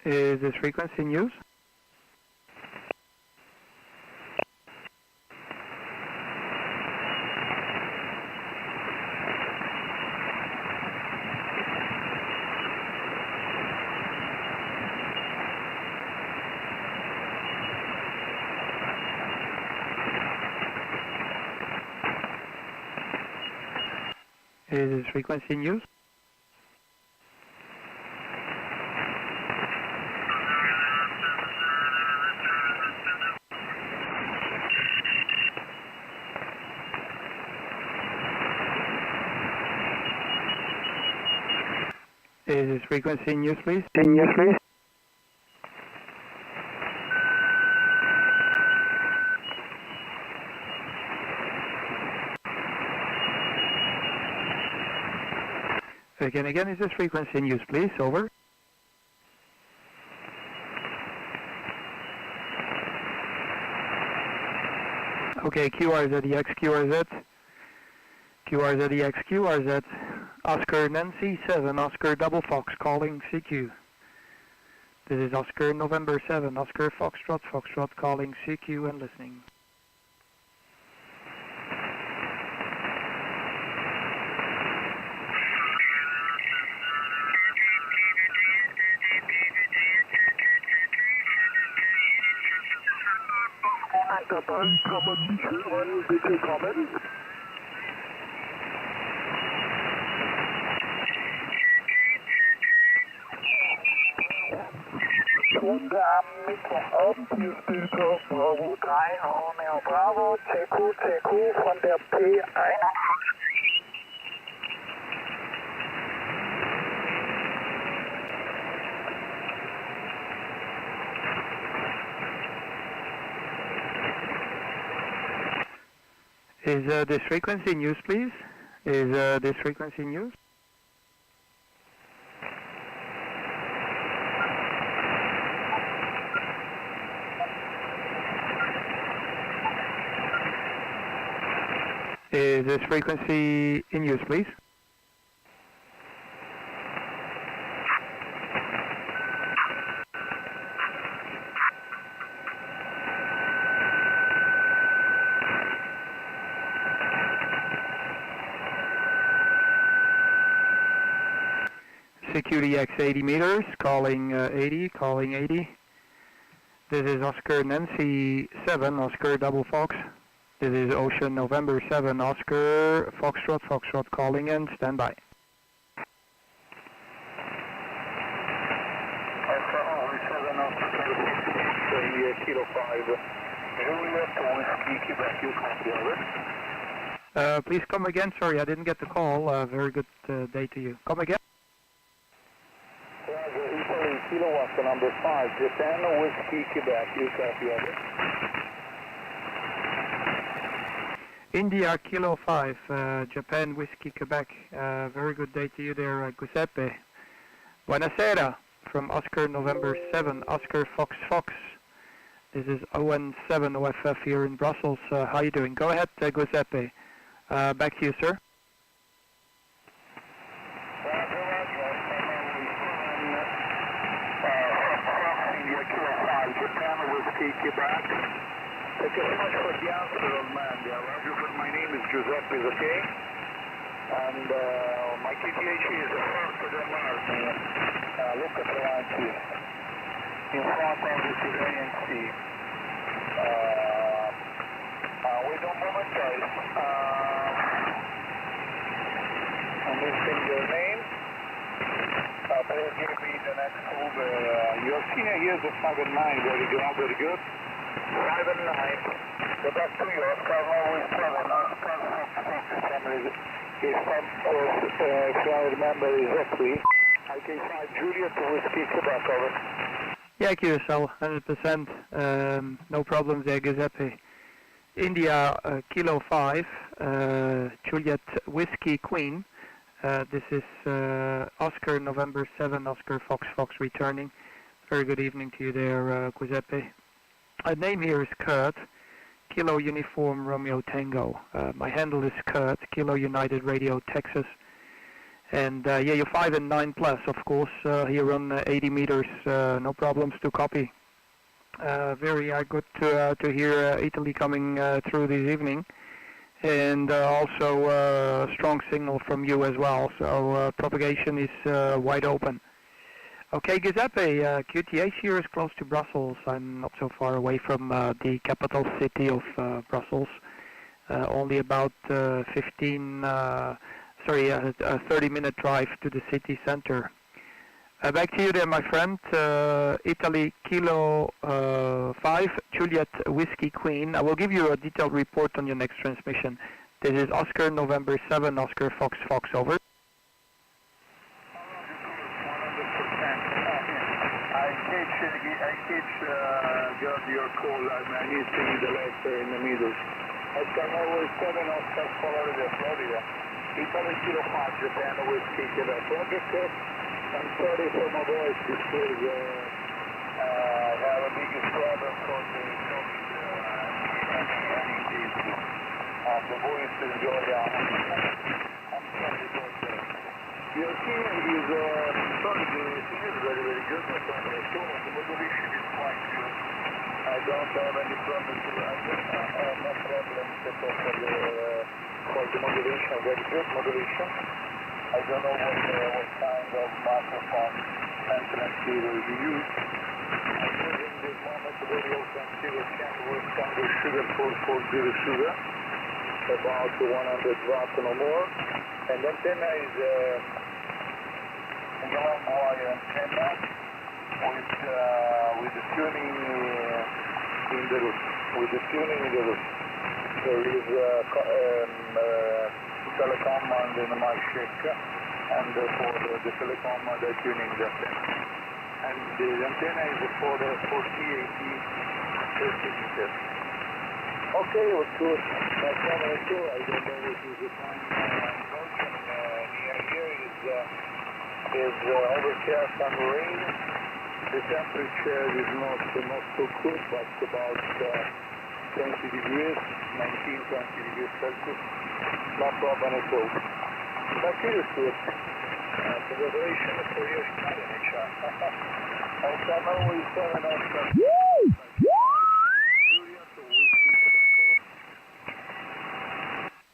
Is this frequency in use? Is this frequency in use? Is this frequency in use, please? In use, please. Again, is this frequency in use, please? Over. Okay, QRZEX, QRZ, Oscar Nancy 7, Oscar Double Fox calling CQ. This is Oscar November 7, Oscar Foxtrot calling CQ and listening. Is this frequency in use, please? Is this frequency in use? Is this frequency in use, please? Security X 80 meters, calling 80. This is Oscar Nancy 7, Oscar Double Fox. This is Ocean November 7, Oscar Foxtrot calling in, stand by. Kilo 5, Juliet Whiskey, Quebec, you copy, over. Please come again, sorry, I didn't get the call. Very good day to you. Come again. Italy, Kilo Oscar number 5, Japan Whiskey, Quebec, you copy, over. India Kilo 5, Japan Whiskey, Quebec. Very good day to you there, Giuseppe. Buonasera from Oscar November 7, Oscar Fox. This is ON7OFF here in Brussels. How are you doing? Go ahead, Giuseppe. Back to you, sir. India Kilo 5, Japan Whiskey, Quebec. Thank you very much for the answer, old man. My name is Giuseppe, okay? And my KTH is the first of the month. Look at the line here. In front of this is ANC. Wait a moment, guys. I'm missing your name. Please give me the next over. Your senior here is a 5 and 9. Very good, very good. 5 and 9. Go back to your Oscar always 7. Oscar is from, if I remember exactly, IK5 Juliet Whiskey Quebec, over. Yeah, QSL, 100%. No problems there, Giuseppe. India Kilo 5, Juliet Whiskey Queen. This is Oscar November 7, Oscar Fox returning. Very good evening to you there, Giuseppe. My name here is Kurt, Kilo Uniform Romeo Tango. My handle is Kurt, Kilo United Radio Texas. And yeah, you're 5 and 9 plus, of course, here on 80 meters, no problems to copy. Very good to hear Italy coming through this evening, and also a strong signal from you as well. So propagation is wide open. Okay, Giuseppe, QTH here is close to Brussels. I'm not so far away from the capital city of Brussels. Only about 30-minute drive to the city center. Back to you there, my friend. Italy, Kilo 5, Juliet Whiskey Queen. I will give you a detailed report on your next transmission. This is Oscar, November 7, Oscar, Fox, Fox, over. I got your call. I need to read the letter in the middle. Oscar, Norway 7, Oscar, Florida, Florida. Italy, Kilo 5, Japan, Whiskey, Quebec. Roger, I'm sorry for my voice because I have a big problem for the the voice is going down. I'm sorry for that. Your team is, sorry, the team is very, very good, but the motivation is quite good. I don't have any problems. I don't have no problems for the motivation, very good motivation. I don't know what kind of microphone maintenance cable you use. I'm using this moment very open cable Kenwood Congo Sugar 440 Sugar, about 100 watts no more. And the antenna is a yellow wire antenna with the tuning in the roof. There is telecommand in my check, and for the telecommand the tuning the antenna. And the antenna is for the 4080 30 meters. Okay, it was good. That's one of the two. I don't know what is the time motion near here is overcast and rain. The temperature is not so good, but about 20 degrees, 19-20 degrees Celsius. No problem at all. But it is good. Congratulations for your challenge. Oscar, Norway 7, Oscar.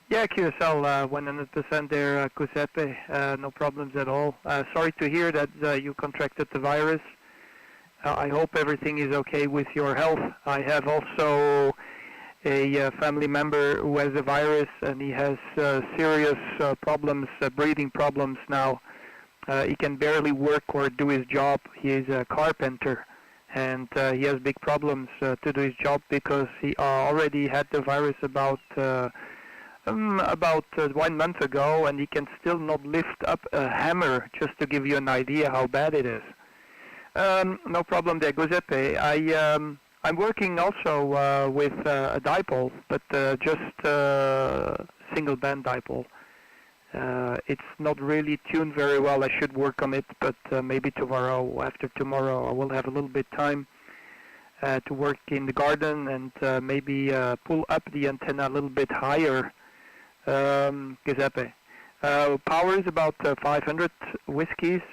Yeah, QSL, 100% there, Giuseppe. No problems at all. Sorry to hear that you contracted the virus. I hope everything is okay with your health. I have also a family member who has the virus, and he has serious problems, breathing problems now. He can barely work or do his job. He is a carpenter, and he has big problems to do his job because he already had the virus about 1 month ago, and he can still not lift up a hammer, just to give you an idea how bad it is. No problem there, Giuseppe. I'm working also with a dipole, but just single band dipole. It's not really tuned very well. I should work on it, but maybe tomorrow, after tomorrow, I will have a little bit time to work in the garden and maybe pull up the antenna a little bit higher. Giuseppe. Power is about 500 whiskies,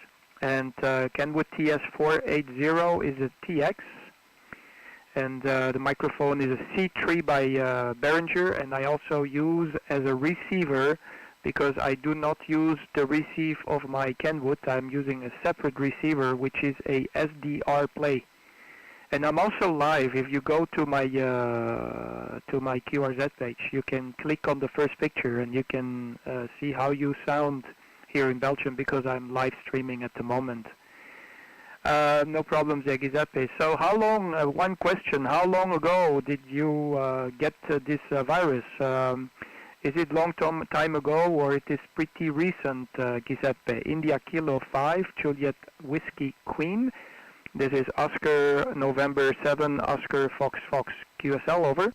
and Kenwood TS480 is a TX, and the microphone is a C3 by Behringer, and I also use as a receiver, because I do not use the receive of my Kenwood. I'm using a separate receiver, which is a SDR play. And I'm also live. If you go to my QRZ page, you can click on the first picture and you can see how you sound here in Belgium, because I'm live streaming at the moment. No problems there, Giuseppe. So how long, one question, how long ago did you get this virus? Is it long time ago, or it is pretty recent, Giuseppe? India Kilo 5, Juliet Whiskey Queen. This is Oscar, November 7, Oscar, Fox, Fox, QSL, over.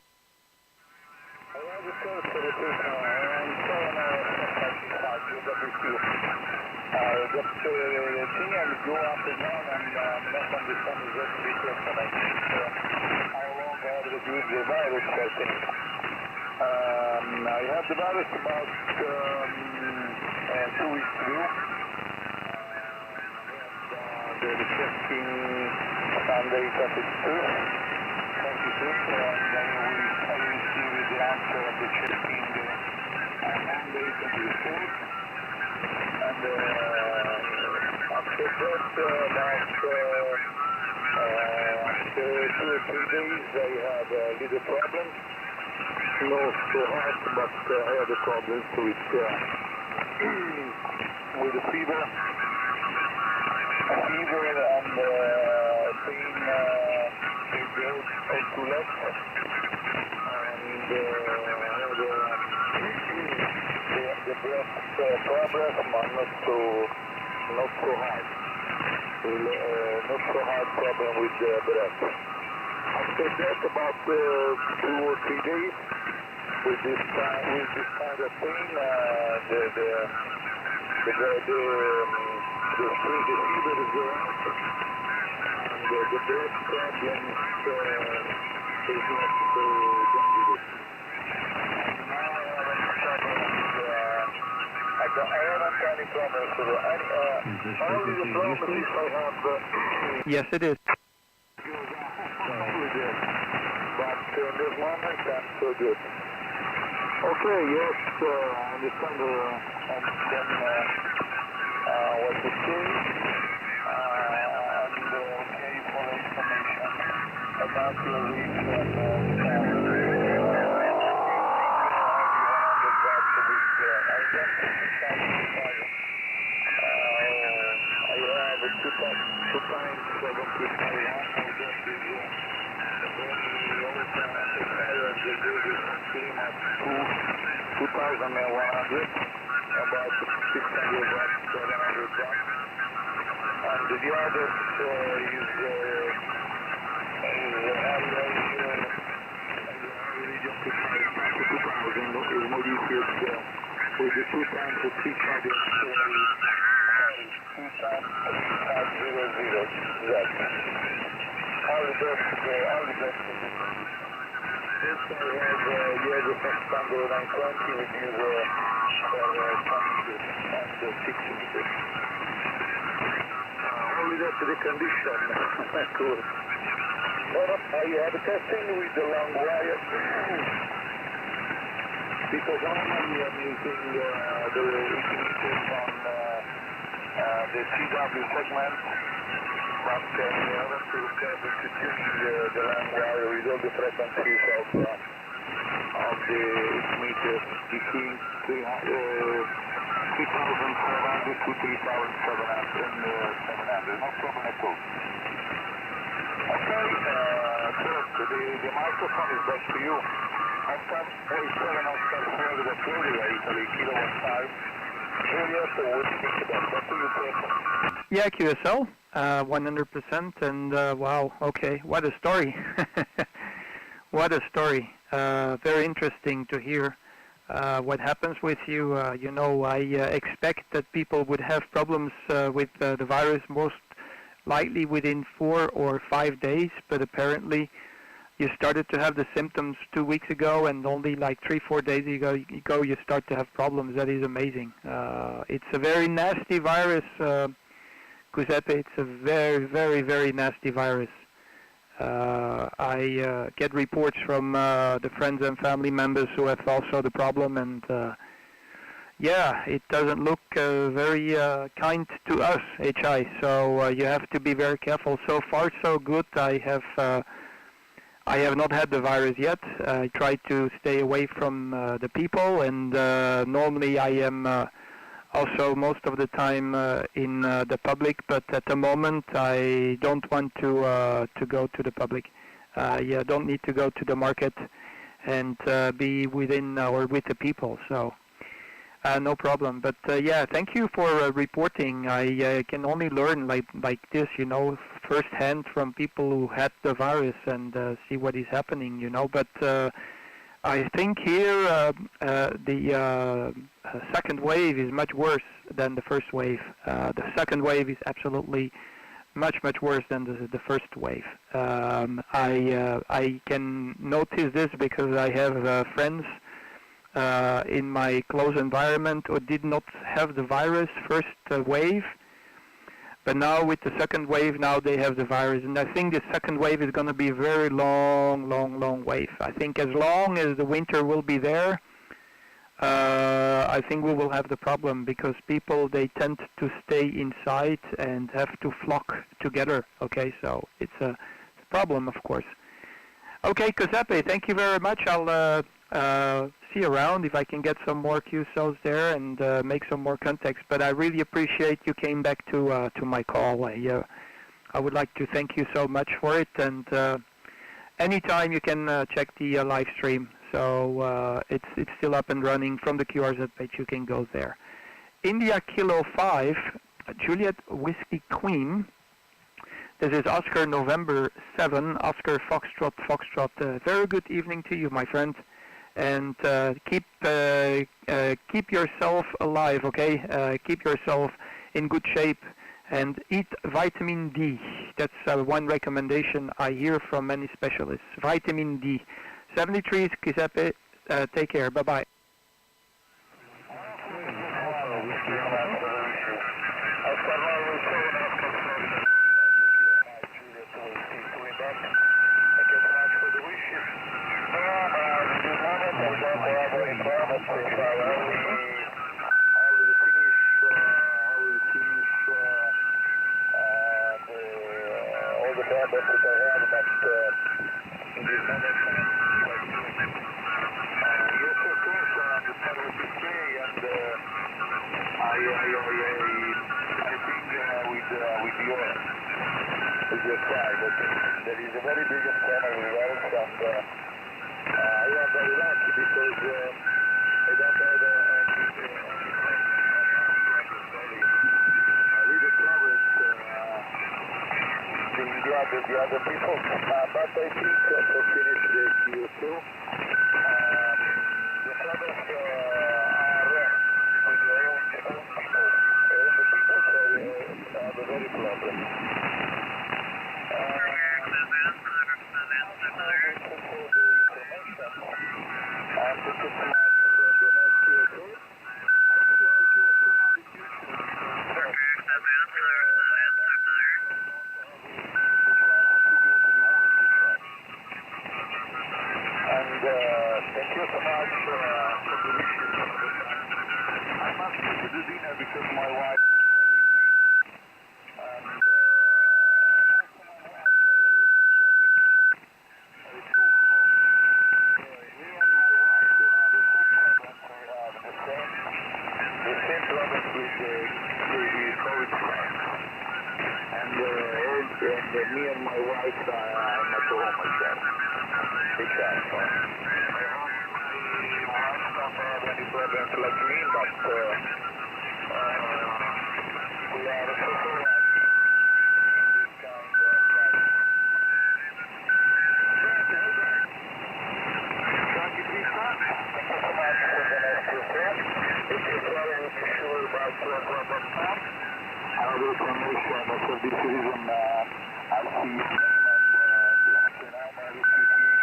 I had the virus about 2 weeks ago. The checking Sunday 22, and then I received the answer of the checking Monday 24th. And after that, about after 2 or 3 days, I had a little problem. No so hard, but I had a problem with the fever. Fever and pain to left, and the breath problem, not so hard. Not so hard problem with the breath. After that, about 2 or 3 days, with this kind of pain, the fever is going out, and the breath problem is not so dangerous. Now I haven't any problems with it. Only the problem is I have... Yes, it is. But in this moment, I'm so good. Okay, yes, I understand what you say, and okay for the information about your reach and the camera. I have 2 times 2,100, about 600 watts, 700 watts. And the other is is modified with the 2 times 300, 2 times 300 Z. All the best. Yes, I have the first standard 920 with you for 20 and 6 meters. Only that the condition, cool. Well, I have testing with the long wire, because normally I'm using the 8 meters on the CW segment, but in order to tune the long wire with all the frequencies of the 8 meters between 3,500 to 3,700, no problem at all. Okay, so the microphone is back to you. Oscar 47, Oscar 4, the Florida, Italy, kilowatt 5. Juliet, what do you think about that? What do you think? Yeah, QSL, 100%, and wow, okay, what a story. What a story. Very interesting to hear what happens with you. You know, I expect that people would have problems with the virus most likely within 4 or 5 days, but apparently you started to have the symptoms 2 weeks ago, and only like 3-4 days ago you start to have problems. That is amazing. It's a very nasty virus, Giuseppe. It's a very, very, very nasty virus. I get reports from the friends and family members who have also the problem, and yeah, it doesn't look very kind to us, HI. So you have to be very careful. So far, so good. I have not had the virus yet. I try to stay away from the people, and normally I am also most of the time in the public. But at the moment, I don't want to go to the public. Yeah, don't need to go to the market and be within or with the people. So. No problem. But yeah, thank you for reporting. I can only learn like this, you know, firsthand from people who had the virus and see what is happening, you know. But I think here the second wave is much worse than the first wave. The second wave is absolutely much worse than the first wave. I can notice this because I have friends in my close environment or did not have the virus first wave. But now with the second wave, now they have the virus. And I think the second wave is going to be a very long wave. I think as long as the winter will be there, I think we will have the problem because people, they tend to stay inside and have to flock together. Okay, so it's a problem, of course. Okay, Giuseppe, thank you very much. I'll see you around if I can get some more Q cells there and make some more contacts. But I really appreciate you came back to my call. I would like to thank you so much for it. And anytime you can check the live stream. So it's still up and running from the QRZ page. You can go there. India Kilo 5, Juliet Whiskey Queen. This is Oscar November 7, Oscar Foxtrot. Very good evening to you, my friend. And keep yourself alive, okay? Keep yourself in good shape and eat vitamin D. That's one recommendation I hear from many specialists. Vitamin D. 73 Giuseppe, take care. Bye-bye. There is a very big external results and I am very lucky because I don't have any little problems with the other people, but I think to finish the Q2 the problems are with the own people, so they have a very problem. Thank you so much for the wishes. I must go to the dinner because my wife is calling me. Me and my wife will have the same problems. We have the same problems with the COVID strike. And me and my wife, I'm at home myself. Which are fine. Any problems like me, but we are so lucky in this kind of life. Thank you, Krishna. Thank you so much for the next report. If you're traveling to sure about program.com, I will information for this reason I'll see you name and I'm a refugees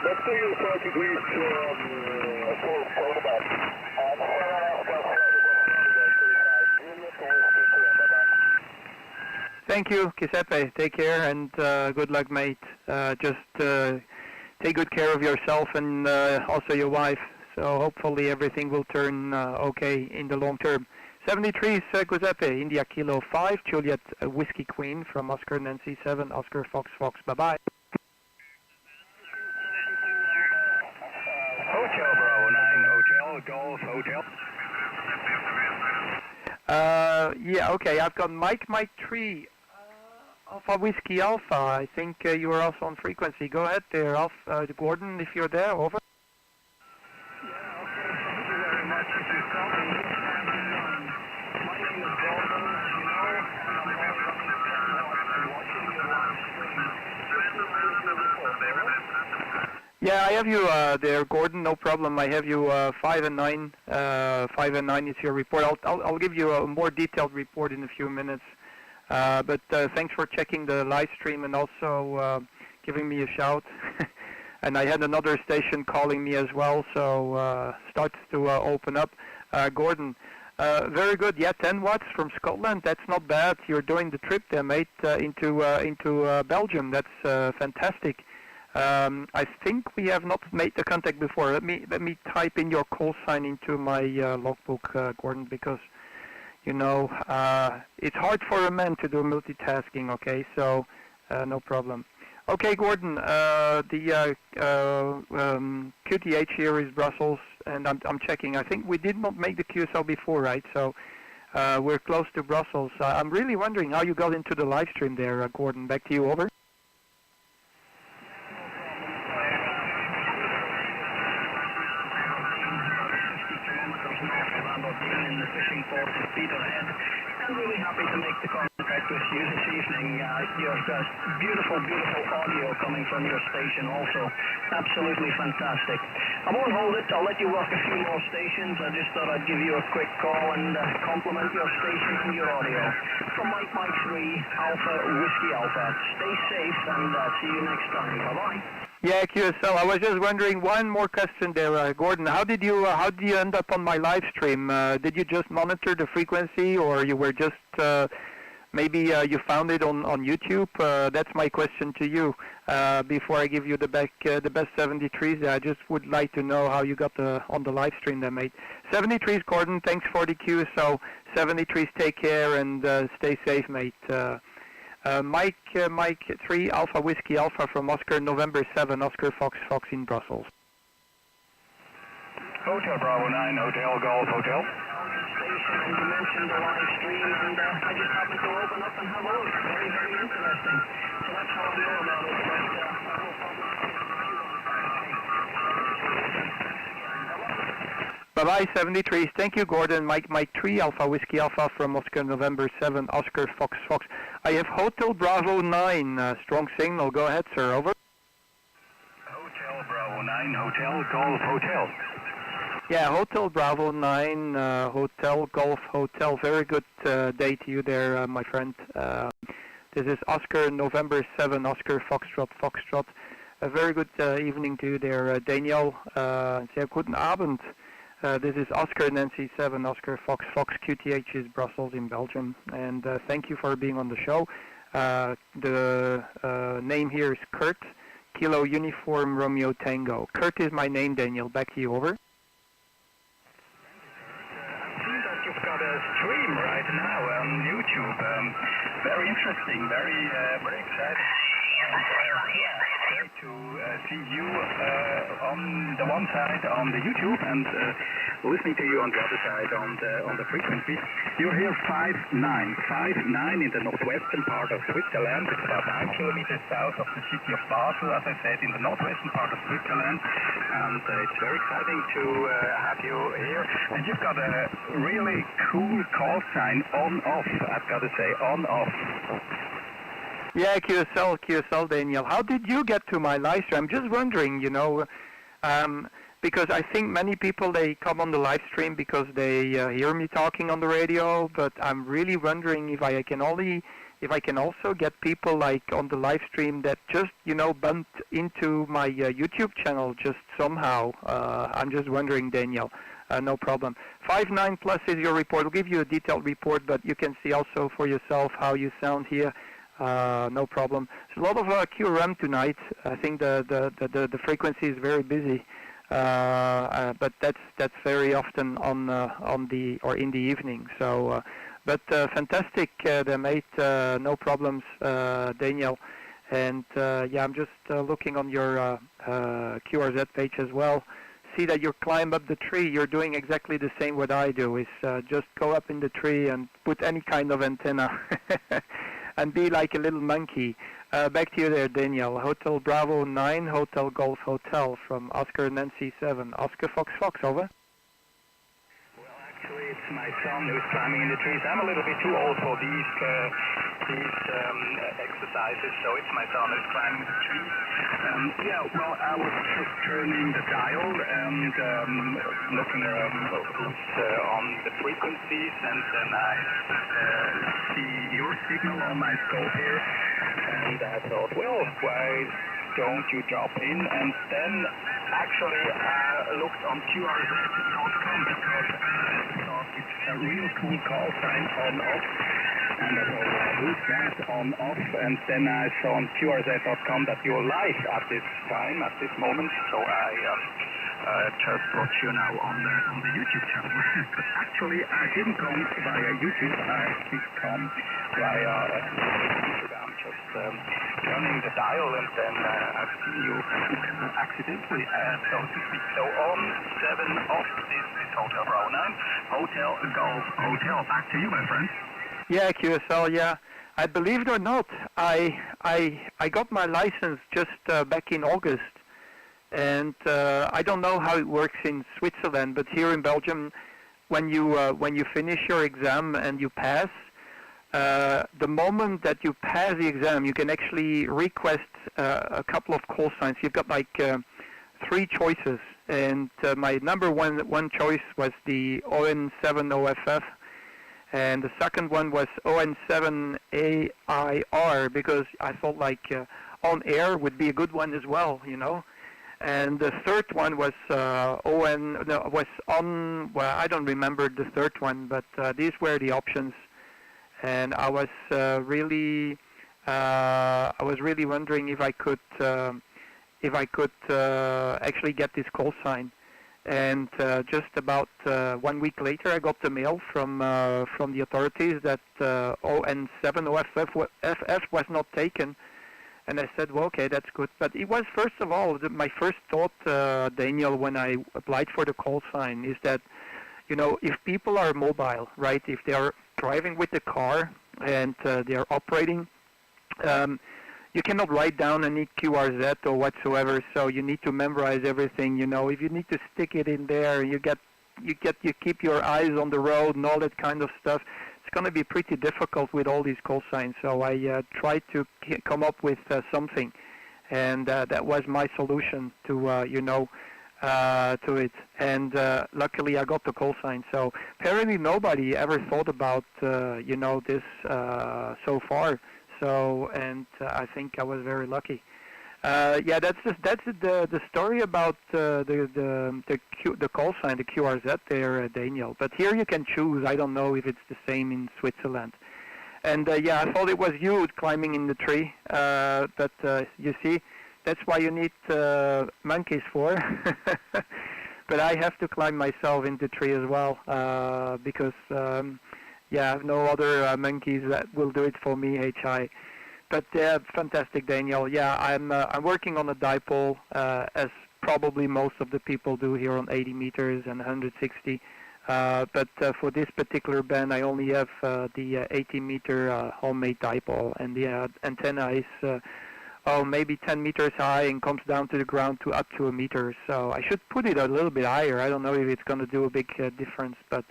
Let's say you're 5 degrees cold about. Thank you, Giuseppe. Take care and good luck, mate. Just take good care of yourself and also your wife. So hopefully everything will turn okay in the long term. 73 is Giuseppe, India Kilo 5, Juliet Whiskey Queen from Oscar Nancy 7, Oscar Fox. Bye-bye. Hotel Bravo 9, Hotel, Golf, Hotel. Yeah, okay, I've got Mike 3, Alpha Whiskey Alpha. I think you are also on frequency. Go ahead there, Gordon, if you're there, over. Yeah, okay, thank you very much. you, Colin. My name is Gordon, as you know, and I'm only running 10 watts and watching your live stream. Just to remind you of the report, over. Yeah, I have you there, Gordon. No problem. I have you 5 and 9. 5 and 9 is your report. I'll give you a more detailed report in a few minutes. But thanks for checking the live stream and also giving me a shout. And I had another station calling me as well, so starts to open up. Gordon, very good. Yeah, 10 watts from Scotland. That's not bad. You're doing the trip there, mate, into Belgium. That's fantastic. I think we have not made the contact before. Let me type in your call sign into my logbook, Gordon, because you know it's hard for a man to do multitasking. Okay, so no problem. Okay, Gordon. The QTH here is Brussels, and I'm checking. I think we did not make the QSL before, right? So we're close to Brussels. I'm really wondering how you got into the live stream there, Gordon. Back to you. Over. In the fishing port of Peterhead. I'm really happy to make the contact with you this evening. You've got beautiful, beautiful audio coming from your station also. Absolutely fantastic. I won't hold it. I'll let you work a few more stations. I just thought I'd give you a quick call and compliment your station and your audio. From Mike 3, Alpha Whiskey Alpha. Stay safe and see you next time. Bye-bye. Yeah, QSL. I was just wondering, one more question there, Gordon. How did you end up on my live stream? Did you just monitor the frequency, or you were just maybe you found it on YouTube? That's my question to you. Before I give you the best 73s, I just would like to know how you got on the live stream there, mate. 73s, Gordon. Thanks for the QSL. 73s, take care and stay safe, mate. Mike 3, Alpha Whiskey Alpha from Oscar, November 7, Oscar Fox in Brussels. Hotel Bravo 9, Hotel Golf Hotel. Station, and you mentioned the live stream, and I just happened to open up and have a look. Very, very interesting. So that's how I know about it. But, Bye-bye, 73s. Thank you, Gordon. Mike 3, Alpha Whiskey Alpha from Oscar, November 7, Oscar Fox. I have Hotel Bravo 9, strong signal. Go ahead, sir. Over. Hotel Bravo 9, Hotel Golf Hotel. Yeah, Hotel Bravo 9, Hotel Golf Hotel. Very good day to you there, my friend. This is Oscar, November 7, Oscar Foxtrot. A very good evening to you there, Daniel. Sehr guten Abend. This is Oscar Nancy 7, Oscar Fox QTH is Brussels in Belgium. And thank you for being on the show. The name here is Kurt, Kilo Uniform Romeo Tango. Kurt is my name, Daniel. Back to you, over. You've got a stream right now on YouTube. Very interesting, very exciting. Great to see you on the one side on the YouTube and listening to you on the other side on the frequency. You're here 59 in the northwestern part of Switzerland. It's about 9 kilometers south of the city of Basel, as I said, in the northwestern part of Switzerland. And it's very exciting to have you here. And you've got a really cool call sign, on-off, I've got to say, on-off. Yeah, QSL, Daniel. How did you get to my live stream? I'm just wondering, you know, because I think many people, they come on the live stream because they hear me talking on the radio, but I'm really wondering if I can also get people like on the live stream that just, you know, bumped into my YouTube channel just somehow. I'm just wondering, Daniel. No problem. 59 plus is your report. I'll give you a detailed report, but you can see also for yourself how you sound here. No problem. There's a lot of QRM tonight. I think the frequency is very busy, but that's very often on the or in the evening. So, but fantastic, mate. No problems, Daniel. And yeah, I'm just looking on your QRZ page as well. See that you climb up the tree. You're doing exactly the same what I do. Is just go up in the tree and put any kind of antenna. And be like a little monkey. Back to you there, Daniel. Hotel Bravo 9, Hotel Golf Hotel from Oscar Nancy 7. Oscar Fox, over. Actually, it's my son who's climbing in the trees. I'm a little bit too old for these exercises, so it's my son who's climbing the trees. Yeah, well, I was just turning the dial and looking who's on the frequencies, and then I see your signal on my scope here, and I thought, well, why don't you drop in? And then actually I looked on QRZ.com because I thought it's a real cool call sign on off, and I thought, well, who's that on off? And then I saw on QRZ.com that you're live at this time, at this moment, so I just brought you now on the YouTube channel. But actually I didn't come via YouTube, I did come via Instagram, just turning the dial, and then I've seen you accidentally, so to speak. So ON7OFF, this is Hotel Bravo 9, Hotel Golf Hotel. Back to you, my friend. Yeah, QSL, yeah. I believe it or not, I got my license just back in August. And I don't know how it works in Switzerland, but here in Belgium, when you finish your exam and you pass, the moment that you pass the exam, you can actually request a couple of call signs. You've got like 3 choices, and my number one choice was the ON7OFF, and the second one was ON7AIR, because I thought like on air would be a good one as well, you know. And the third one was well, I don't remember the third one, but these were the options. And I was really wondering if I could actually get this call sign. And just about 1 week later, I got the mail from the authorities that ON7OFF was not taken. And I said, well, okay, that's good. But it was, first of all, my first thought, Daniel, when I applied for the call sign, is that, you know, if people are mobile, right, if they are driving with the car and they are operating, you cannot write down any QRZ or whatsoever, so you need to memorize everything, you know. If you need to stick it in there, you keep your eyes on the road and all that kind of stuff. It's going to be pretty difficult with all these call signs, so I tried to come up with something, and that was my solution to, to it. And luckily I got the call sign. So apparently nobody ever thought about, this so far. So, and I think I was very lucky. Yeah, that's the story about the call sign, the QRZ there, Daniel. But here you can choose. I don't know if it's the same in Switzerland. And yeah, I thought it was you climbing in the tree. But you see, that's why you need monkeys for. But I have to climb myself in the tree as well because yeah, I have no other monkeys that will do it for me. HI. But fantastic, Daniel. Yeah, I'm working on a dipole, as probably most of the people do here on 80 meters and 160. But for this particular band, I only have the 80-meter homemade dipole, and the antenna is maybe 10 meters high and comes down to the ground to up to a meter. So I should put it a little bit higher. I don't know if it's going to do a big difference, but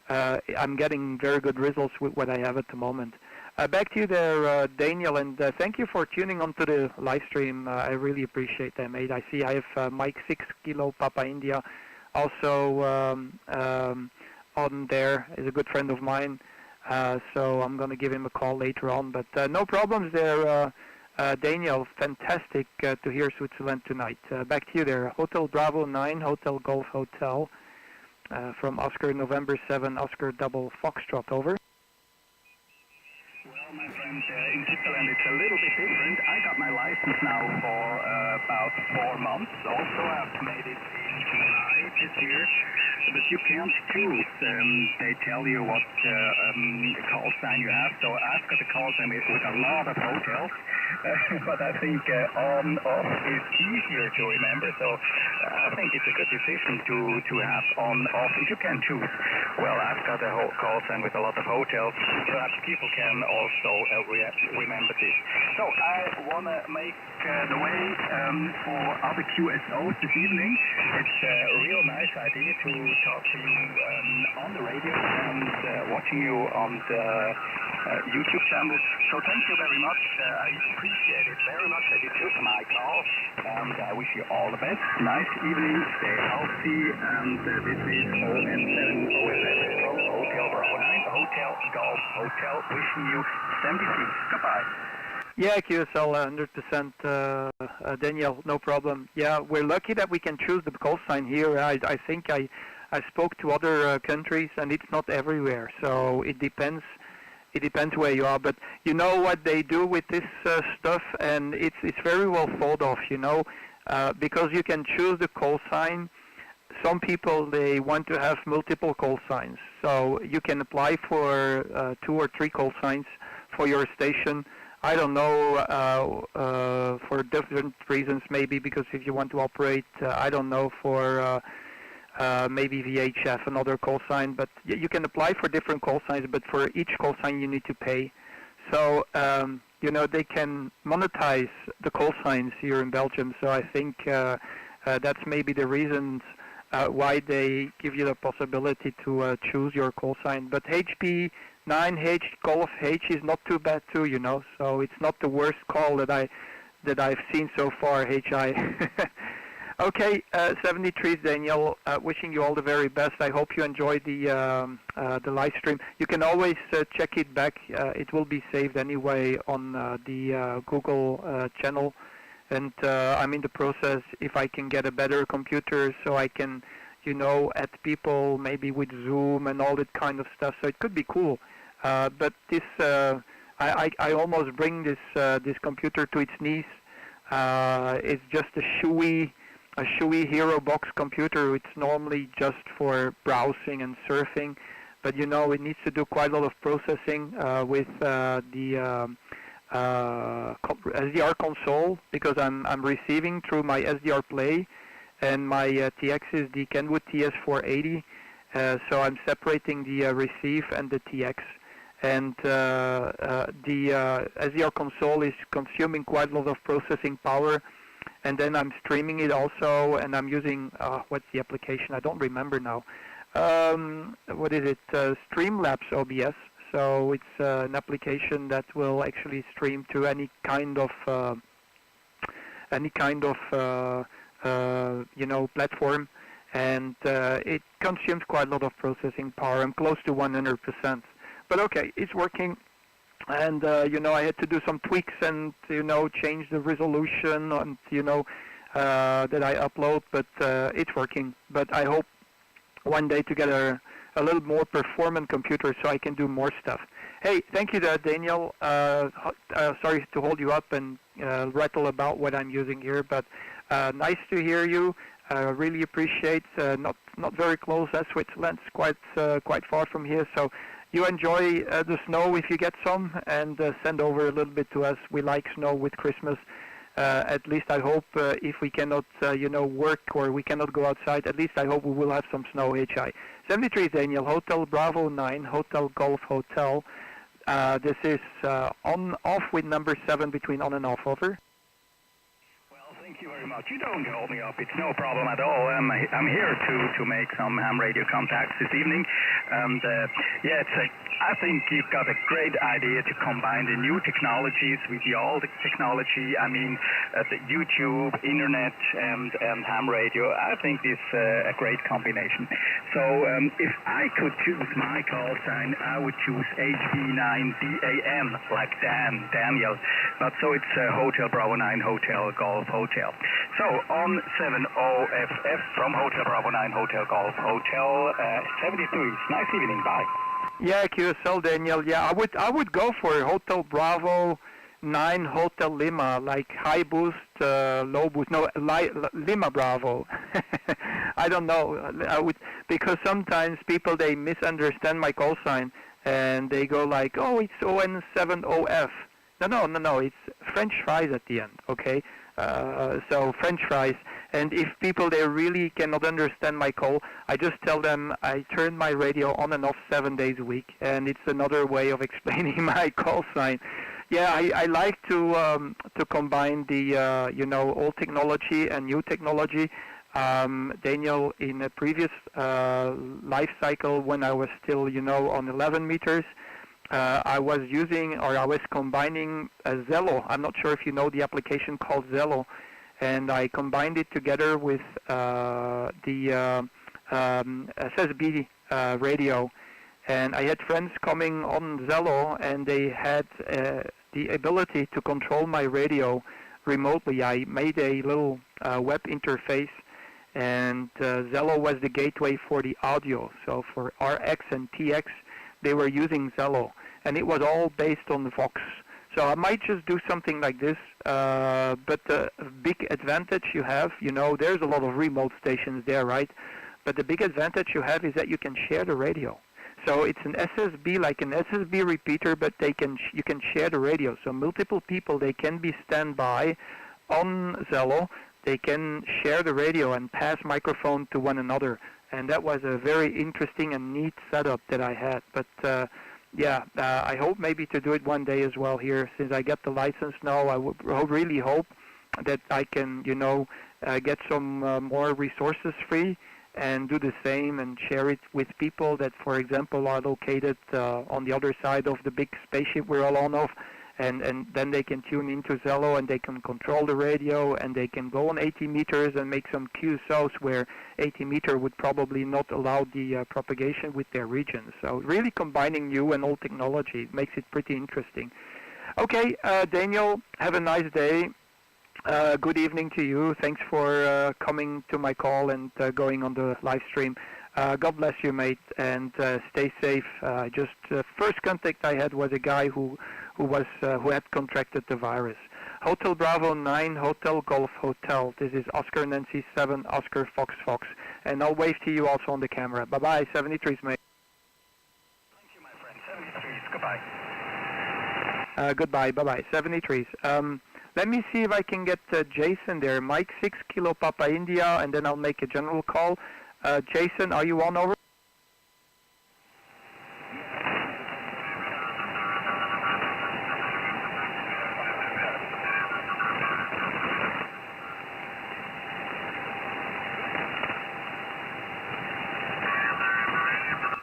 I'm getting very good results with what I have at the moment. Back to you there, Daniel, and thank you for tuning onto the live stream. I really appreciate that, mate. I see I have Mike 6 Kilo Papa India also on there. Is a good friend of mine, so I'm going to give him a call later on. But no problems there, Daniel. Fantastic to hear Switzerland tonight. Back to you there. Hotel Bravo 9, Hotel Golf Hotel, from Oscar November 7, Oscar Double Foxtrot, over. Well, my friend, in Switzerland it's a little bit different. I got my license now for about 4 months. Also, I've made it in July this year. But you can't choose. They tell you what call sign you have. So I've got a call sign with a lot of hotels. But I think on-off is easier to remember. So I think it's a good decision to have on-off if you can choose. Well, I've got a call sign with a lot of hotels. Perhaps people can also remember this. So I want to make the way for other QSOs this evening. It's real nice idea to talk to you on the radio and watching you on the YouTube channel. So thank you very much. I appreciate it very much that you took my call, and I wish you all the best. Nice evening, stay healthy, and this is ON7OFF from Hotel Bravo 9, Hotel Golf Hotel, wishing you 73. Goodbye. Yeah, QSL, 100%, Daniel, no problem. Yeah, we're lucky that we can choose the call sign here. I think I spoke to other countries, and it's not everywhere, so it depends. It depends where you are, but you know what they do with this stuff, and it's very well thought of, you know, because you can choose the call sign. Some people, they want to have multiple call signs, so you can apply for 2 or 3 call signs for your station. I don't know, for different reasons, maybe because if you want to operate, I don't know, for maybe VHF, another call sign, but you can apply for different call signs, but for each call sign you need to pay. So, you know, they can monetize the call signs here in Belgium, so I think that's maybe the reasons why they give you the possibility to choose your call sign. But HP 9H Golf H is not too bad too, you know, so it's not the worst call that I've seen so far, HI. Okay, 73 Daniel, wishing you all the very best. I hope you enjoyed the live stream. You can always check it back. It will be saved anyway on the Google channel, and I'm in the process if I can get a better computer so I can, you know, add people maybe with Zoom and all that kind of stuff. So it could be cool. But this, I almost bring this computer to its knees. It's just a shoey Hero Box computer. It's normally just for browsing and surfing, but you know it needs to do quite a lot of processing with the SDR console, because I'm receiving through my SDR Play, and my TX is the Kenwood TS480. So I'm separating the receive and the TX. And the SDR console is consuming quite a lot of processing power, and then I'm streaming it also, and I'm using, what's the application? I don't remember now. What is it? Streamlabs OBS. So it's an application that will actually stream to any kind of you know, platform, and it consumes quite a lot of processing power. I'm close to 100%. But okay, it's working, and you know, I had to do some tweaks and, you know, change the resolution and, you know, that I upload, but it's working. But I hope one day to get a little more performant computer so I can do more stuff. Hey, thank you, Daniel. Sorry to hold you up and rattle about what I'm using here, but nice to hear you. Really appreciate. Not very close. Switzerland's quite far from here, so. You enjoy the snow if you get some, and send over a little bit to us. We like snow with Christmas. At least I hope if we cannot, you know, work or we cannot go outside, at least I hope we will have some snow, HI. 73 Daniel, Hotel Bravo 9, Hotel Golf Hotel. This is on-off with number 7 between on and off, over. Thank you very much. You don't hold me up. It's no problem at all. I'm here to make some ham radio contacts this evening. And yeah, I think you've got a great idea to combine the new technologies with the old technology. I mean, the YouTube, internet, and ham radio. I think this is a great combination. So if I could choose my call sign, I would choose HB9DAN, like Daniel. But so it's Hotel Bravo 9, Hotel Golf Hotel. So ON7OFF from Hotel Bravo 9, Hotel Golf Hotel 73. Nice evening. Bye. Yeah, QSL Daniel. Yeah, I would go for Hotel Bravo 9 Hotel Lima, like high boost, low boost. No, Lima Bravo. I don't know. I would, because sometimes people, they misunderstand my call sign and they go like, oh, it's ON7OFF. No. It's French fries at the end. Okay. So French fries, and if people, they really cannot understand my call, I just tell them I turn my radio on and off 7 days a week, and it's another way of explaining my call sign. Yeah, I like to combine the you know, old technology and new technology, Daniel, in a previous life cycle when I was still, on 11 meters, I was combining Zello. I'm not sure if you know the application called Zello, and I combined it together with the SSB radio. And I had friends coming on Zello, and they had the ability to control my radio remotely. I made a little web interface, and Zello was the gateway for the audio. So for RX and TX, they were using Zello, and it was all based on Vox. So I might just do something like this, but the big advantage you have, there's a lot of remote stations there, right? But the big advantage you have is that you can share the radio. So it's an SSB, like an SSB repeater, but you can share the radio. So multiple people, they can be standby on Zello. They can share the radio and pass microphone to one another. And that was a very interesting and neat setup that I had. But I hope maybe to do it one day as well here. Since I get the license now, I would really hope that I can, get some more resources free and do the same and share it with people that, for example, are located on the other side of the big spaceship we're all on, and then they can tune into Zello and they can control the radio and they can go on 80 meters and make some QSOs where 80 meter would probably not allow the propagation with their region. So really combining new and old technology makes it pretty interesting. Okay, Daniel, have a nice day. Good evening to you. Thanks for coming to my call and going on the live stream. God bless you, mate, and stay safe. First contact I had was a guy who had contracted the virus. Hotel Bravo 9, Hotel Golf Hotel. This is Oscar Nancy 7, Oscar Fox Fox, and I'll wave to you also on the camera. Bye bye, 73s, mate. Thank you, my friend. 73s. Goodbye. Goodbye. Bye bye, 73s. Let me see if I can get Jason there. Mike 6 Kilo Papa India, and then I'll make a general call. Jason, are you on over?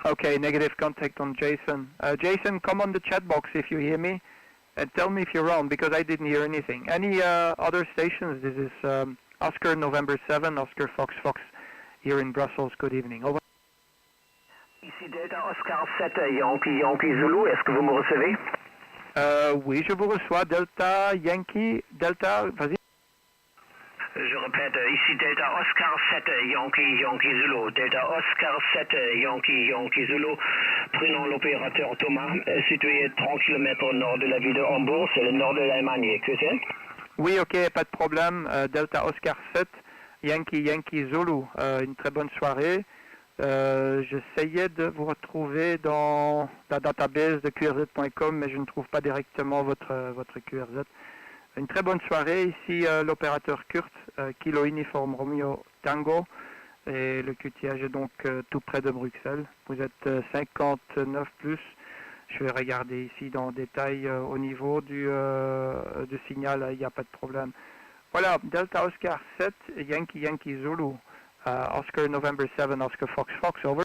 Okay, negative contact on Jason. Jason, come on the chat box if you hear me. And tell me if you're on, because I didn't hear anything. Any other stations? This is Oscar November 7, Oscar Fox Fox, here in Brussels. Good evening. Over. Ici Delta Oscar 7, Yankee Yankee Zulu. Est-ce que vous me recevez? Oui, je vous reçois. Delta Yankee, Delta, vas-y. Je répète, ici Delta Oscar 7, Yankee Yankee Zulu. Delta Oscar 7, Yankee Yankee Zulu. Prenons l'opérateur Thomas, situé 30 km au nord de la ville de Hambourg, c'est le nord de l'Allemagne. Que c'est? Oui, ok, pas de problème. Delta Oscar 7, Yankee Yankee Zulu. Une très bonne soirée. J'essayais de vous retrouver dans la database de QRZ.com, mais je ne trouve pas directement votre QRZ. Une très bonne soirée. Ici l'opérateur Kurt, Kilo Uniforme Romeo Tango, et le QTH est donc tout près de Bruxelles. Vous êtes 59 plus. Je vais regarder ici dans le détail au niveau du signal, il n'y a pas de problème. Voilà, Delta Oscar 7, Yankee Yankee Zulu, Oscar November 7, Oscar Fox Fox, over.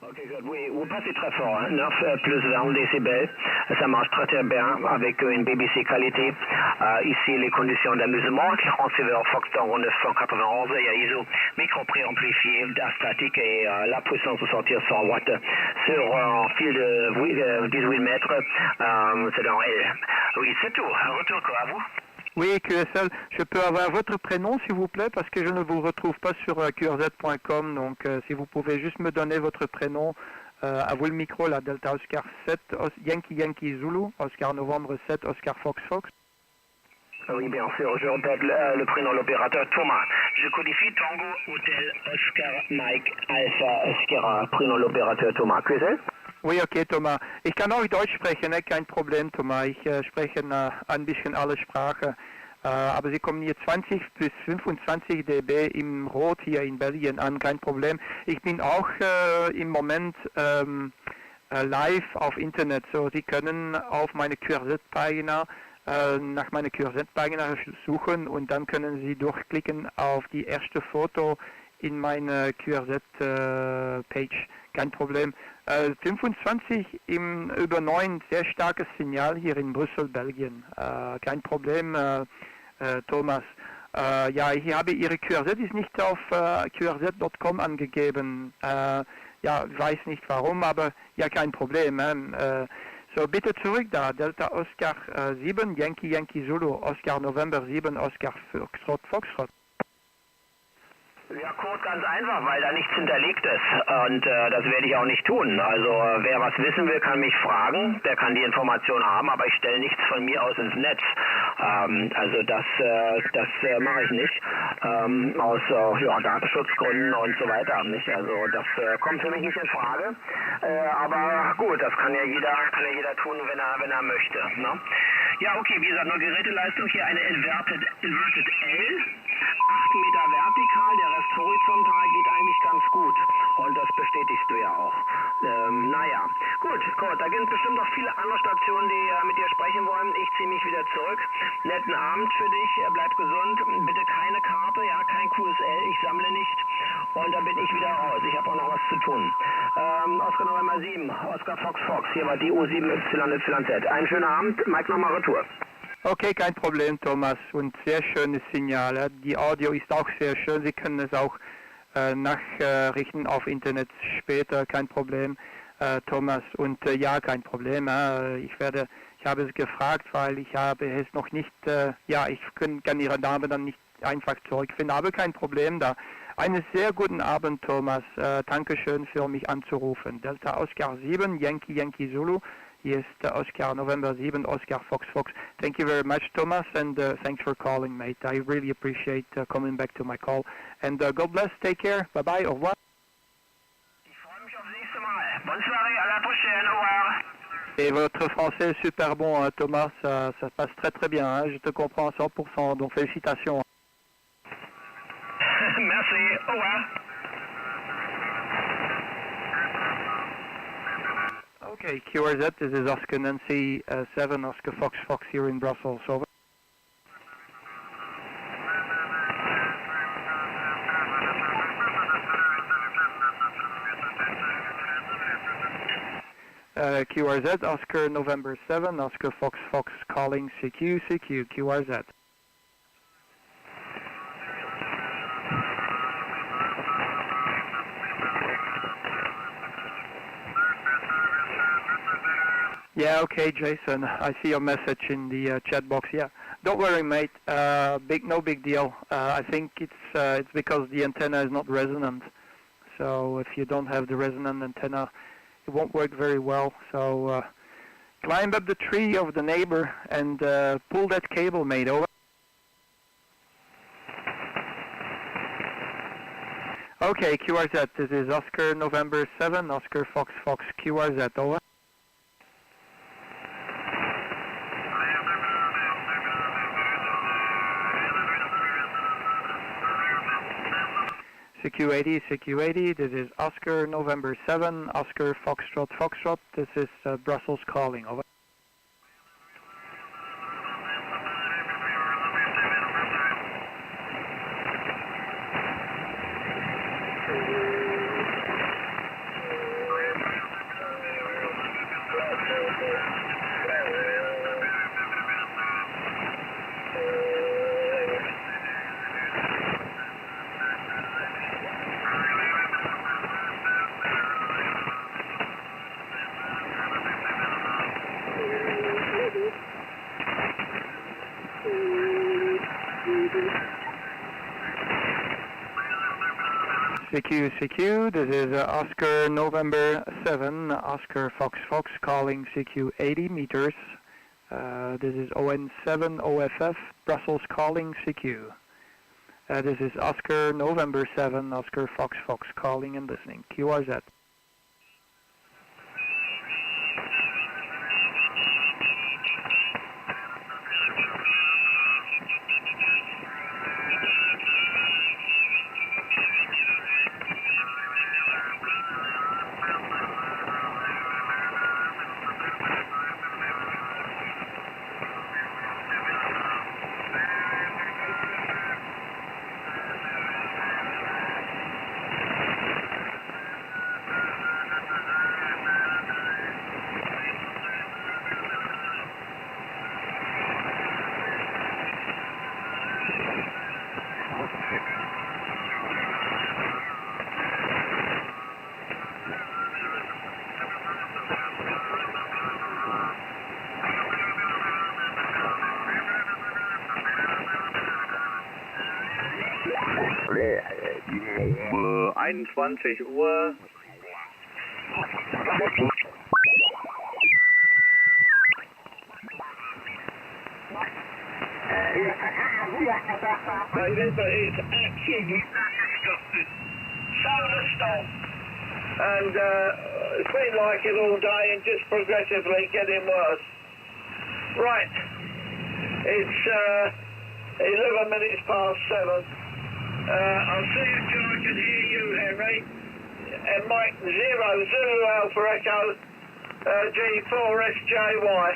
Ok, good. Oui, vous passez très fort, hein? 9 plus 20 décibels. Ça marche très très bien avec une BBC qualité. Ici, les conditions d'amusement, 46 Fox Tango 991, il y a ISO, micro préamplifié, statique et la puissance de sortir 100 watts sur un fil de 18 mètres. C'est dans L. Oui, c'est tout. Retour à vous. Oui, QSL, je peux avoir votre prénom s'il vous plaît parce que je ne vous retrouve pas sur QRZ.com, donc si vous pouvez juste me donner votre prénom, à vous le micro, là, Delta Oscar 7, Yankee Yankee Zulu, Oscar Novembre 7, Oscar Fox Fox. Oui, bien sûr, je répète le prénom de l'opérateur Thomas. Je codifie Tango, Hotel, Oscar, Mike, Alpha, Oscar, prénom de l'opérateur Thomas. QSL? Oui, okay, Thomas. Ich kann auch Deutsch sprechen, ne? Kein Problem, Thomas. Ich spreche ein bisschen alle Sprachen. Aber Sie kommen hier 20 bis 25 dB im Rot hier in Belgien an, kein Problem. Ich bin auch im Moment live auf Internet, so Sie können auf meine QRZ-Pagina nach meiner QRZ-Pagina suchen und dann können Sie durchklicken auf die erste Foto in meine QRZ-Page. Kein Problem. 25 über 9, sehr starkes Signal hier in Brüssel, Belgien. Kein Problem, Thomas. Ja, ich habe Ihre QRZ ist nicht auf QRZ.com angegeben. Ja, weiß nicht warum, aber ja, kein Problem. So, bitte zurück da. Delta Oscar 7, Yankee Yankee Zulu, Oscar November 7, Oscar Foxtrot, Foxtrot. Ja, Code ganz einfach, weil da nichts hinterlegt ist und das werde ich auch nicht tun. Also wer was wissen will, kann mich fragen, der kann die Information haben, aber ich stelle nichts von mir aus ins Netz. Also das mache ich nicht, aus Datenschutzgründen und so weiter. Nicht? Also das kommt für mich nicht in Frage, aber gut, das kann ja jeder tun, wenn er möchte. Ne? Ja, okay, wie gesagt, nur Geräteleistung hier eine Inverted L, 8 Meter vertikal, der Rest horizontal geht eigentlich ganz gut. Und das bestätigst du ja auch. Naja, gut, da gibt es bestimmt noch viele andere Stationen, die mit dir sprechen wollen. Ich ziehe mich wieder zurück. Netten Abend für dich, bleib gesund. Bitte keine Karte, ja, kein QSL, ich sammle nicht. Und dann bin ich wieder raus. Ich habe auch noch was zu tun. Oscar November 7, Oscar Fox Fox, hier war die U7YYZ. Einen schönen Abend, Mike nochmal Retour. Okay, kein Problem, Thomas. Und sehr schönes Signal. Die Audio ist auch sehr schön. Sie können es auch nachrichten auf Internet später. Kein Problem, Thomas. Und ja, kein Problem. Ich habe es gefragt, weil ich habe es noch nicht, ich kann Ihre Name dann nicht einfach zurückfinden. Aber kein Problem da. Einen sehr guten Abend, Thomas. Dankeschön für mich anzurufen. Delta Oscar 7, Yankee Yankee Zulu. Hier ist Oscar November 7, Oscar Fox Fox. Thank you very much, Thomas, and thanks for calling, mate. I really appreciate coming back to my call. And God bless, take care, bye-bye, au revoir. Ich freue mich aufs nächste Mal. Bonne soirée, à la prochaine, au revoir. Et votre français est super bon, Thomas, ça passe très très bien, hein? Je te comprends à 100%, donc félicitations. Merci, au revoir. Okay, QRZ, this is Oscar Nancy 7, Oscar Fox Fox here in Brussels, over. QRZ, Oscar November 7, Oscar Fox Fox calling CQ, CQ, QRZ. Yeah, okay, Jason. I see your message in the chat box. Yeah, don't worry, mate. No big deal. I think it's because the antenna is not resonant. So if you don't have the resonant antenna, it won't work very well. So climb up the tree of the neighbor and pull that cable, mate. Over. Okay, QRZ. This is Oscar November 7, Oscar Fox Fox QRZ. Over. CQ80, CQ80, this is Oscar November 7, Oscar Foxtrot, Foxtrot, this is Brussels calling, over. CQ, CQ, this is Oscar November 7, Oscar Fox Fox calling CQ 80 meters. This is ON7OFF, Brussels calling CQ. This is Oscar November 7, Oscar Fox Fox calling and listening, QRZ. 21 Uhr. Mate, it's absolutely disgusting. Solar stop. And it's been like it all day and just progressively getting worse. Right, it's 11 minutes past 7. I'll see if I can hear you, Henry. And Mike 0 Zulu Alpha Echo G4SJY.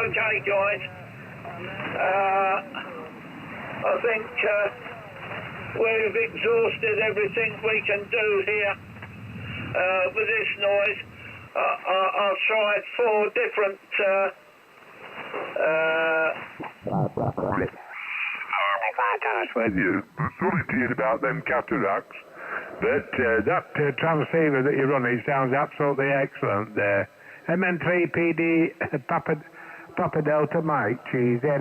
Okay, guys. I think we've exhausted everything we can do here with this noise. I'll try 4 different. With you, sorry to hear about them cataracts, but that transceiver that you're running sounds absolutely excellent there. MN3PD Papa Delta Mike, Cheese, ZJMZ. If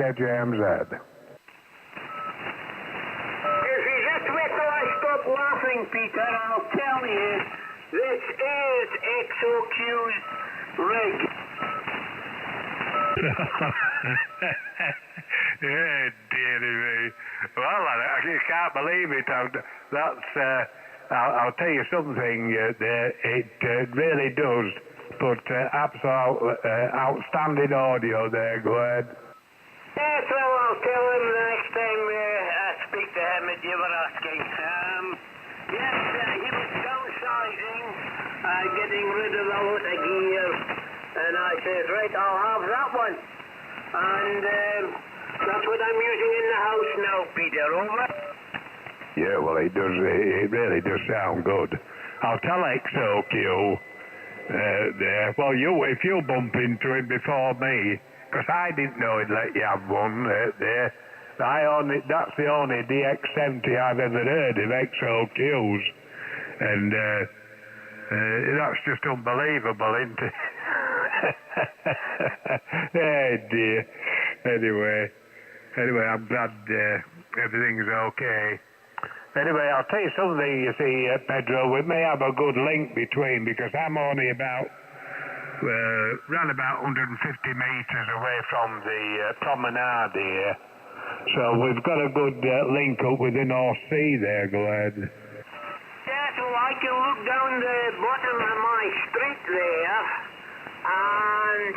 you just wait till I stop laughing, Peter, I'll tell you, this is XOQ's rig. Yeah, dearie me. Well, I just can't believe it. I'll tell you something. It really does put absolute outstanding audio there. Go ahead. Yes, well, I'll tell him the next time I speak to him that you were asking. Yes, he was downsizing, getting rid of a lot of gear, and I says, right, I'll have that one. And that's what I'm using in the house now, Peter. Over. Yeah, well, it does. It really does sound good. I'll tell XOQ there. Well, if you bump into it before me, because I didn't know he'd let you have one there. That's the only DX70 I've ever heard of XOQs, and that's just unbelievable, isn't it? Oh dear. Anyway, I'm glad everything's okay. Anyway, I'll tell you something, you see, Pedro, we may have a good link between, because I'm only around about 150 metres away from the promenade here. So we've got a good link up with the North Sea there, go ahead. Yeah, so I can look down the bottom of my street there, and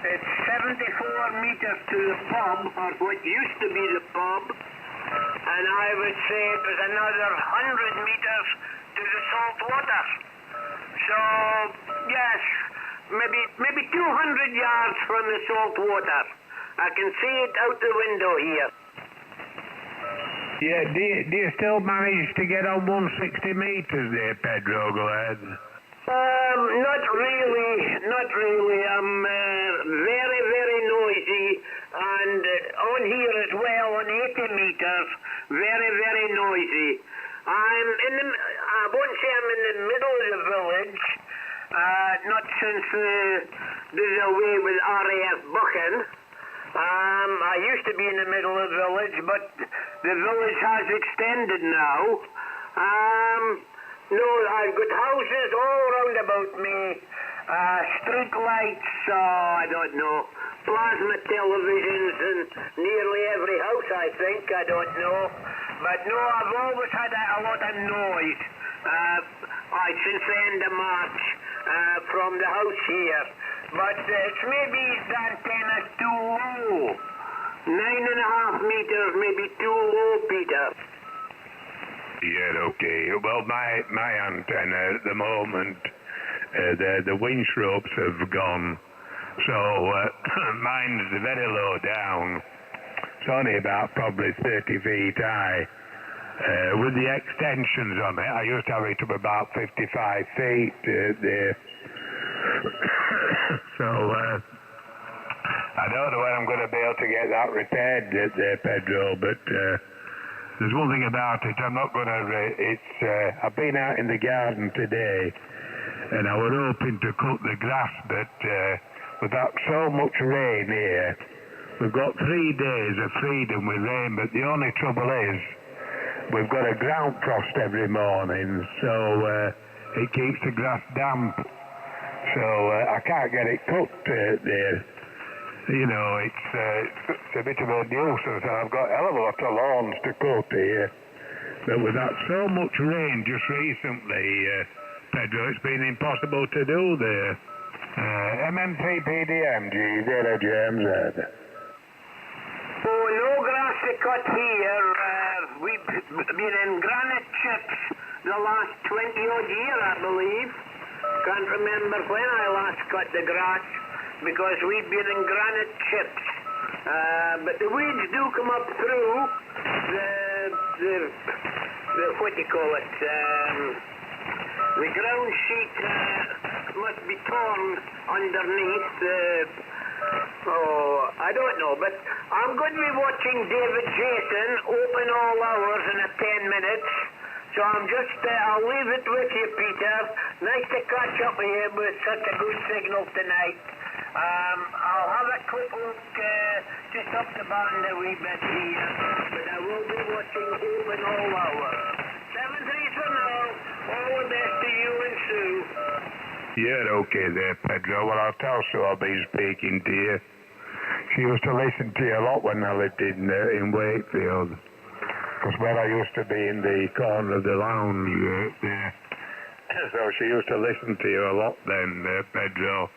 it's 74 metres to the pub, or what used to be the pub, and I would say it was another 100 metres to the salt water. So, yes, maybe 200 yards from the salt water. I can see it out the window here. Yeah, do you still manage to get on 160 metres there, Pedro? Go ahead. Not really. I'm very, very noisy, and on here as well, on 80 metres, very, very noisy. I won't say I'm in the middle of the village, not since there's a way with RAF Buchan. I used to be in the middle of the village, but the village has extended now. No, I've got houses all round about me, street lights, I don't know, plasma televisions in nearly every house, I think, I don't know. But no, I've always had a lot of noise since the end of March from the house here. But it's maybe the antenna's too low. 9.5 metres, maybe too low, Peter. Yeah, okay. Well, my antenna at the moment, the winch ropes have gone, so mine's very low down. It's only about probably 30 feet high. With the extensions on it, I used to have it up about 55 feet there. So I don't know when I'm going to be able to get that repaired there, Pedro, but there's one thing about it. I'm not going to... I've been out in the garden today, and I was hoping to cut the grass, but we've got so much rain here. We've got 3 days of freedom with rain, but the only trouble is we've got a ground frost every morning, so it keeps the grass damp. So I can't get it cut there. You know, it's a bit of a nuisance, and I've got a hell of a lot of lawns to cut here. But we've had so much rain just recently, Pedro, it's been impossible to do there. MM3PDM, G0JMZ. Oh, no grass to cut here. We've been in granite chips the last 20-odd years, I believe. Can't remember when I last cut the grass, because we've been in granite chips. But the weeds do come up through the what do you call it? The ground sheet must be torn underneath. I don't know, but I'm going to be watching David Jason open all hours in 10 minutes. So I'll leave it with you, Peter. Nice to catch up with you with such a good signal tonight. I'll have a quick look just up the band a wee bit here, but I will be watching open all hours. 7-3 for now. All the best to you and Sue. Yeah, okay there, Pedro. Well, I'll tell Sue I'll be speaking to you. She used to listen to you a lot when I lived in Wakefield. Because where I used to be in the corner of the lounge there. So she used to listen to you a lot then, Pedro.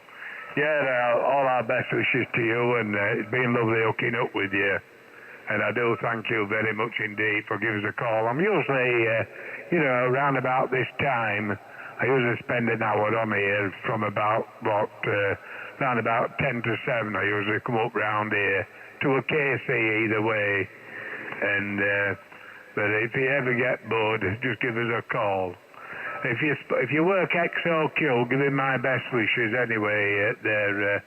Yeah, all our best wishes to you, and it's been lovely hooking up with you. And I do thank you very much indeed for giving us a call. I'm usually, around about this time, I usually spend an hour on here from about, round about 10 to 7. I usually come up round here to a KC either way. And, but if you ever get bored, just give us a call. If you work XOQ, give him my best wishes anyway there,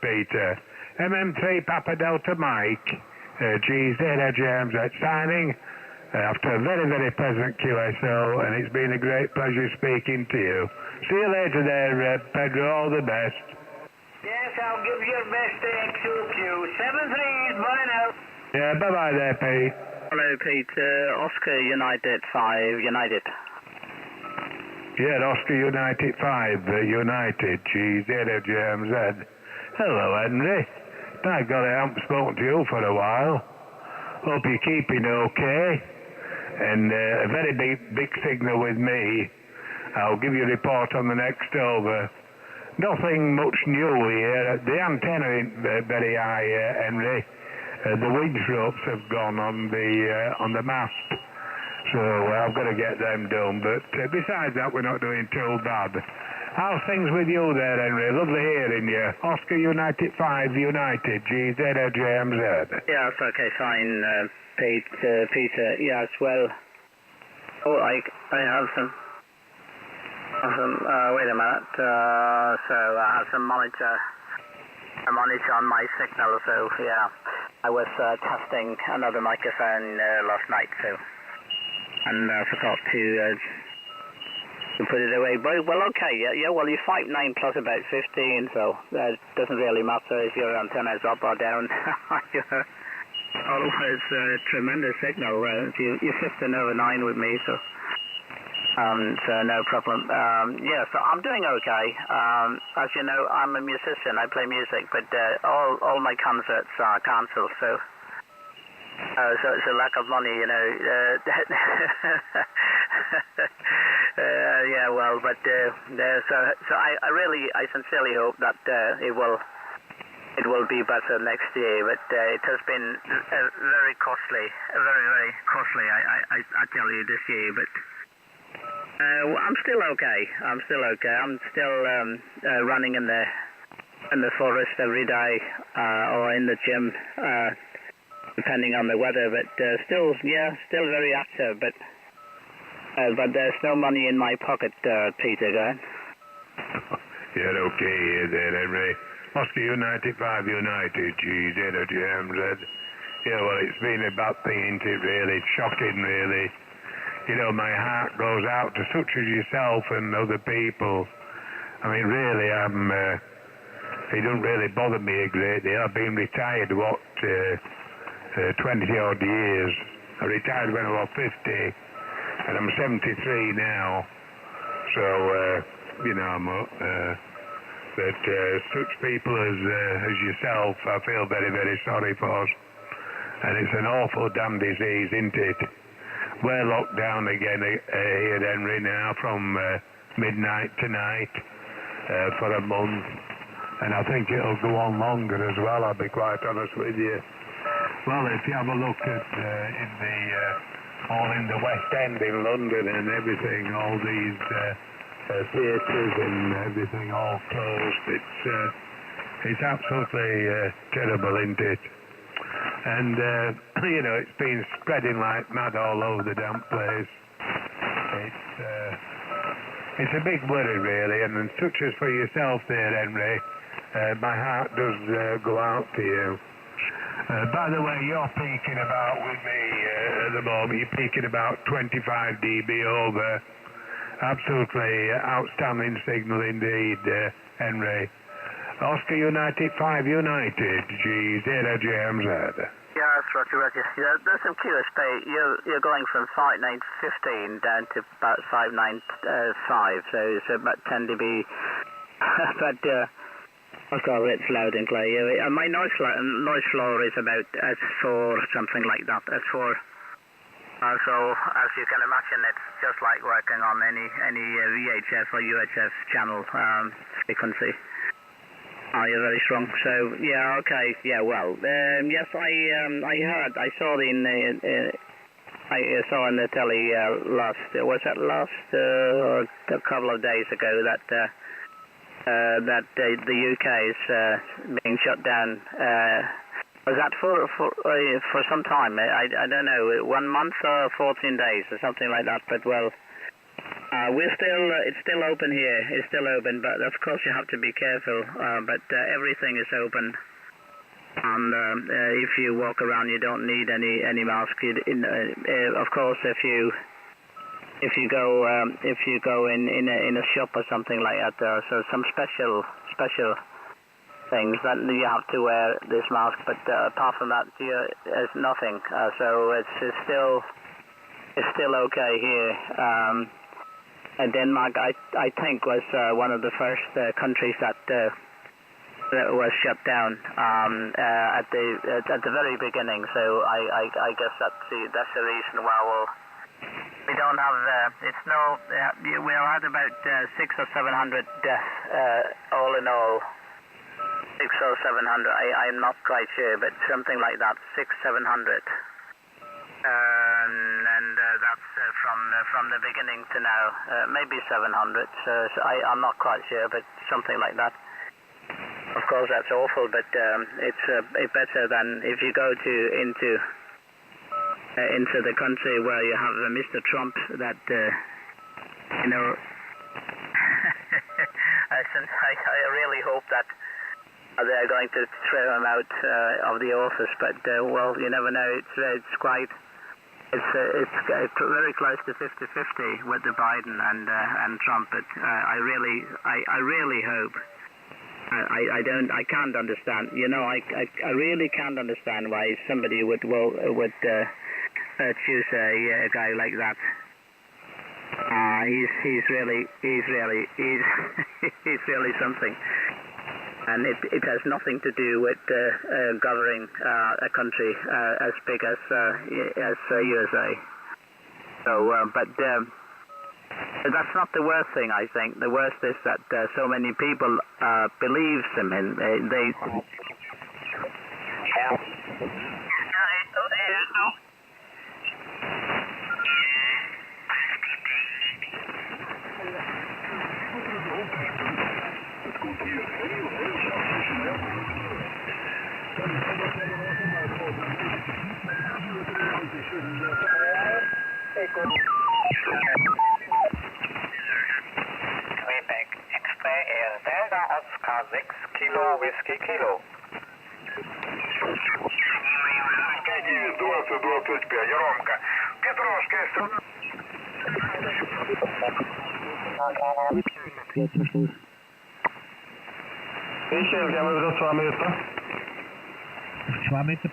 Peter. MM3 Papa Delta Mike, G0 James signing after a very, very pleasant QSO, and it's been a great pleasure speaking to you. See you later there, Pedro, all the best. Yes, I'll give your best to XOQ. 7-3, bye now. Yeah, bye-bye there, Pete. Hello, Pete. Oscar United 5, United. Yeah, Oscar United 5, United, G0 JMZ. Hello, Henry. By golly, I haven't spoken to you for a while. Hope you're keeping okay. And a very big signal with me. I'll give you a report on the next over. Nothing much new here. The antenna isn't very high, Henry. The winch ropes have gone on the mast. So I've got to get them done. But besides that, we're not doing too bad. How's things with you there, Henry? Lovely hearing you. Oscar United 5, United, G0 JMZ. Yeah, it's okay, fine, Peter. Yes, well, I have some. Wait a minute. So I have some monitor on my signal. So yeah, I was testing another microphone last night. So. And I forgot to put it away. But, well, okay, yeah, well, you're 5'9" plus about 15, so that doesn't really matter if your antenna is up or down. Always tremendous signal. You're 15 over 9 with me, so no problem. Yeah, so I'm doing okay. As you know, I'm a musician. I play music, but all my concerts are cancelled, so... so it's a lack of money, yeah, well, but so I sincerely hope that it will be better next year. But it has been very costly, very costly. I tell you this year, but I'm still okay. I'm still running in the forest every day or in the gym. Depending on the weather, but still very active. But there's no money in my pocket, Peter. You're okay there, Henry. Oscar United 5 United, GZ at GMZ. Yeah, well, it's been a bad thing, isn't it, really? It's shocking, really. You know, my heart goes out to such as yourself and other people. I mean, really, it doesn't really bother me a great deal. I've been retired, 20-odd years. I retired when I was 50, and I'm 73 now. So, you know, but such people as yourself, I feel very, very sorry for. And it's an awful damn disease, isn't it? We're locked down again here, Henry, now from midnight tonight for a month. And I think it'll go on longer as well, I'll be quite honest with you. Well, if you have a look at all in the West End in London and everything, all these theatres and everything all closed, it's absolutely terrible, isn't it? And, you know, it's been spreading like mad all over the damn place. It's a big worry, really, and such as for yourself there, Henry, my heart does go out to you. By the way, you're peaking about with me at the moment. You're peaking about 25 dB over. Absolutely outstanding signal indeed, Henry. Oscar United 5 United, G0GMZ. Yeah, that's Roger. Yeah, there's some QSP. You're going from 5915 down to about 595, so it's about 10 dB. But it's loud and clear. Yeah, my noise floor is about S4, something like that. S4. So as you can imagine, it's just like working on any VHF or UHF channel frequency. Oh, you're very strong. So yeah, okay, yeah. Well, yes, I saw I saw on the telly or a couple of days ago that the UK is being shut down. Was that for some time? I don't know, 1 month or 14 days or something like that. But well. It's still open here. It's still open, but of course you have to be careful. But everything is open, and if you walk around, you don't need any mask. Of course, if you go in a shop or something like that, there are some special things that you have to wear this mask. But apart from that, there's nothing. So it's still okay here. Denmark, I think, was one of the first countries that was shut down at the very beginning. So I guess that's the reason why we don't have we had about 600 or 700 deaths all in all. 600 or 700. I'm not quite sure, but something like that. 600-700. And that's from the beginning to now, maybe 700. So I'm not quite sure, but something like that. Of course, that's awful, but it's better than if you go into the country where you have Mr. Trump. That you know, I really hope that they're going to throw him out of the office. But well, you never know. It's quite. It's very close to 50-50 with the Biden and Trump, but I really hope. I can't understand. You know, I really can't understand why somebody would choose a guy like that. He's really something. And it has nothing to do with governing a country as big as USA. So, but that's not the worst thing. I think the worst is that so many people believe him, and they. Quebec X-ray is Delta Oscar 6 Q Kilo Whiskey Kilo. Есть 20-25, Ромка. Петрошка, Jeszcze jedziemy w Wrocławiu jeszcze? Wrocławiu to...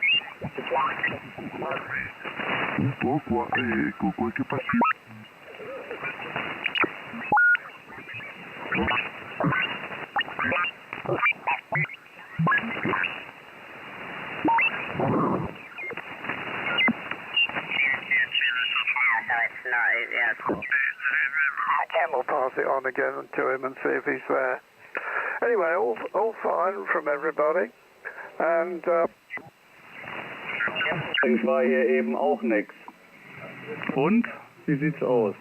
We'll pass it on again to him and see if he's there. Anyway, all fine from everybody. And Ich war hier eben auch nix. Und? Wie sieht's aus?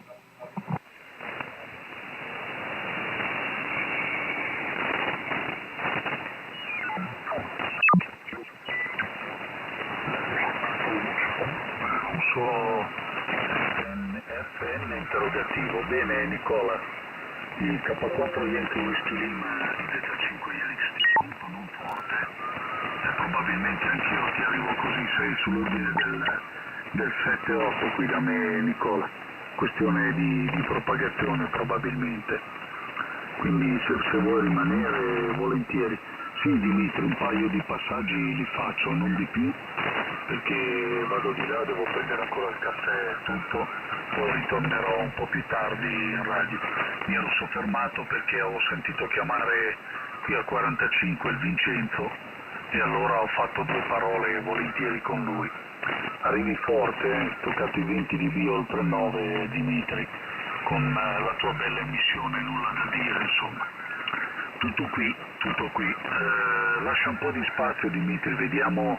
FN interrogativo. Bene Nicola, il K4 Yankee Whisky Lima di Delta 5 ieri ti spunto non forte e probabilmente anch'io ti arrivo così, sei sull'ordine del 7-8 qui da me Nicola, questione di propagazione probabilmente, quindi se vuoi rimanere volentieri. Sì Dimitri, un paio di passaggi li faccio, non di più, perché vado di là, devo prendere ancora il caffè e tutto, poi ritornerò un po' più tardi in radio. Mi ero soffermato perché avevo sentito chiamare qui al 45 il Vincenzo e allora ho fatto due parole volentieri con lui. Arrivi forte, toccato i 20 dB oltre 9 Dimitri, con la tua bella emissione, nulla da dire insomma. Tutto qui, lascia un po' di spazio Dimitri, vediamo